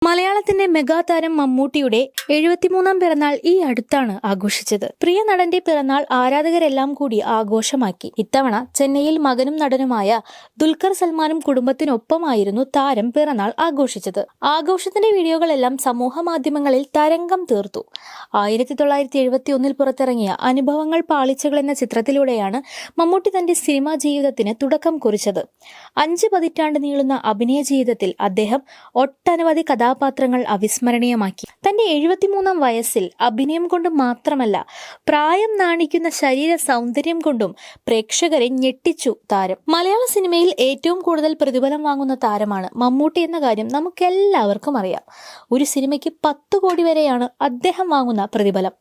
മലയാളത്തിന്റെ മെഗാതാരം മമ്മൂട്ടിയുടെ 73-ാം പിറന്നാൾ ഈ അടുത്താണ് ആഘോഷിച്ചത്. പ്രിയ നടന്റെ പിറന്നാൾ ആരാധകരെല്ലാം കൂടി ആഘോഷമാക്കി. ഇത്തവണ ചെന്നൈയിൽ മകനും നടനുമായ ദുൽഖർ സൽമാനും കുടുംബത്തിനൊപ്പമായിരുന്നു താരം പിറന്നാൾ ആഘോഷിച്ചത്. ആഘോഷത്തിന്റെ വീഡിയോകളെല്ലാം സമൂഹ മാധ്യമങ്ങളിൽ തരംഗം തീർത്തു. 1971 പുറത്തിറങ്ങിയ അനുഭവങ്ങൾ പാളിച്ചകൾ എന്ന ചിത്രത്തിലൂടെയാണ് മമ്മൂട്ടി തന്റെ സിനിമാ ജീവിതത്തിന് തുടക്കം കുറിച്ചത്. 5 പതിറ്റാണ്ട് നീളുന്ന അഭിനയ ജീവിതത്തിൽ അദ്ദേഹം ഒട്ടനവധി കഥാപാത്രങ്ങൾ അവിസ്മരണീയമാക്കി. തന്റെ 73-ാം വയസ്സിൽ അഭിനയം കൊണ്ട് മാത്രമല്ല, പ്രായം നാണിക്കുന്ന ശരീര സൗന്ദര്യം കൊണ്ടും പ്രേക്ഷകരെ ഞെട്ടിച്ചു താരം. മലയാള സിനിമയിൽ ഏറ്റവും കൂടുതൽ പ്രതിഫലം വാങ്ങുന്ന താരമാണ് മമ്മൂട്ടി എന്ന കാര്യം നമുക്കെല്ലാവർക്കും അറിയാം. ഒരു സിനിമയ്ക്ക് 10 കോടി വരെയാണ് അദ്ദേഹം വാങ്ങുന്ന പ്രതിഫലം.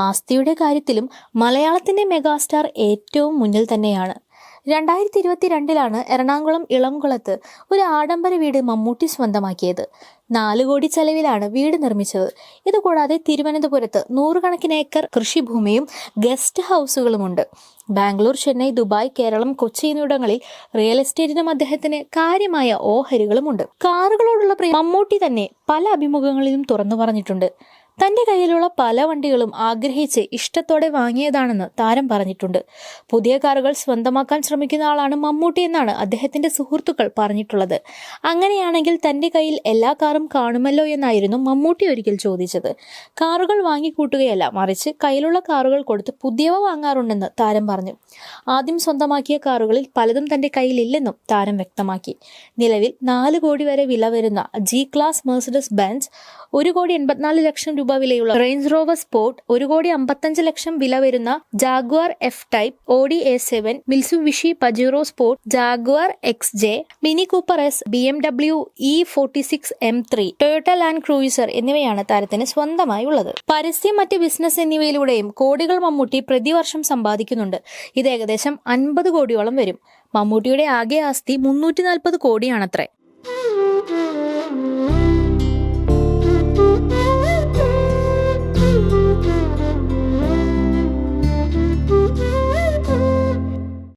ആസ്തിയുടെ കാര്യത്തിലും മലയാളത്തിന്റെ മെഗാസ്റ്റാർ ഏറ്റവും മുന്നിൽ തന്നെയാണ്. 2022 എറണാകുളം ഇളംകുളത്ത് ഒരു ആഡംബര വീട് മമ്മൂട്ടി സ്വന്തമാക്കിയത്. 4 കോടി ചെലവിലാണ് വീട് നിർമ്മിച്ചത്. ഇതുകൂടാതെ തിരുവനന്തപുരത്ത് 100 കണക്കിന് ഏക്കർ കൃഷിഭൂമിയും ഗസ്റ്റ് ഹൗസുകളുമുണ്ട്. ബാംഗ്ലൂർ, ചെന്നൈ, ദുബായ്, കേരളം, കൊച്ചി എന്നിവിടങ്ങളിൽ റിയൽ എസ്റ്റേറ്റിനും അദ്ദേഹത്തിന് കാര്യമായ ഓഹരികളുമുണ്ട്. കാറുകളോടുള്ള പ്രിയം മമ്മൂട്ടി തന്നെ പല അഭിമുഖങ്ങളിലും തുറന്നു പറഞ്ഞിട്ടുണ്ട്. തന്റെ കയ്യിലുള്ള പല വണ്ടികളും ആഗ്രഹിച്ച് ഇഷ്ടത്തോടെ വാങ്ങിയതാണെന്ന് താരം പറഞ്ഞിട്ടുണ്ട്. പുതിയ കാറുകൾ സ്വന്തമാക്കാൻ ശ്രമിക്കുന്ന ആളാണ് മമ്മൂട്ടി എന്നാണ് അദ്ദേഹത്തിന്റെ സുഹൃത്തുക്കൾ പറഞ്ഞിട്ടുള്ളത്. അങ്ങനെയാണെങ്കിൽ തന്റെ കയ്യിൽ എല്ലാ കാറും കാണുമല്ലോ എന്നായിരുന്നു മമ്മൂട്ടി ഒരിക്കൽ ചോദിച്ചത്. കാറുകൾ വാങ്ങിക്കൂട്ടുകയല്ല, മറിച്ച് കയ്യിലുള്ള കാറുകൾ കൊടുത്ത് പുതിയവ വാങ്ങാറുണ്ടെന്ന് താരം പറഞ്ഞു. ആദ്യം സ്വന്തമാക്കിയ കാറുകളിൽ പലതും തന്റെ കയ്യിലില്ലെന്നും താരം വ്യക്തമാക്കി. നിലവിൽ 4 കോടി വരെ വില വരുന്ന ജി ക്ലാസ് മെഴ്സിഡസ് ബെൻസ്, 1,84,00,000 രൂപ വിലയുള്ള റേഞ്ച് റോവർ സ്പോർട്ട്, 1,55,00,000 വില വരുന്ന Jaguar F type, Audi A7, Mitsubishi Pajero Sport, Jaguar XJ, Mini Cooper S, BMW E46 M3, Toyota Land Cruiser എന്നിവയാണ് താരത്തിന് സ്വന്തമായി ഉള്ളത്. പരസ്യം, മറ്റ് ബിസിനസ് എന്നിവയിലൂടെയും കോടികൾ മമ്മൂട്ടി പ്രതിവർഷം സമ്പാദിക്കുന്നുണ്ട്. ഇത് ഏകദേശം 50 കോടിയോളം വരും. മമ്മൂട്ടിയുടെ ആകെ ആസ്തി 340 കോടിയാണത്രേ.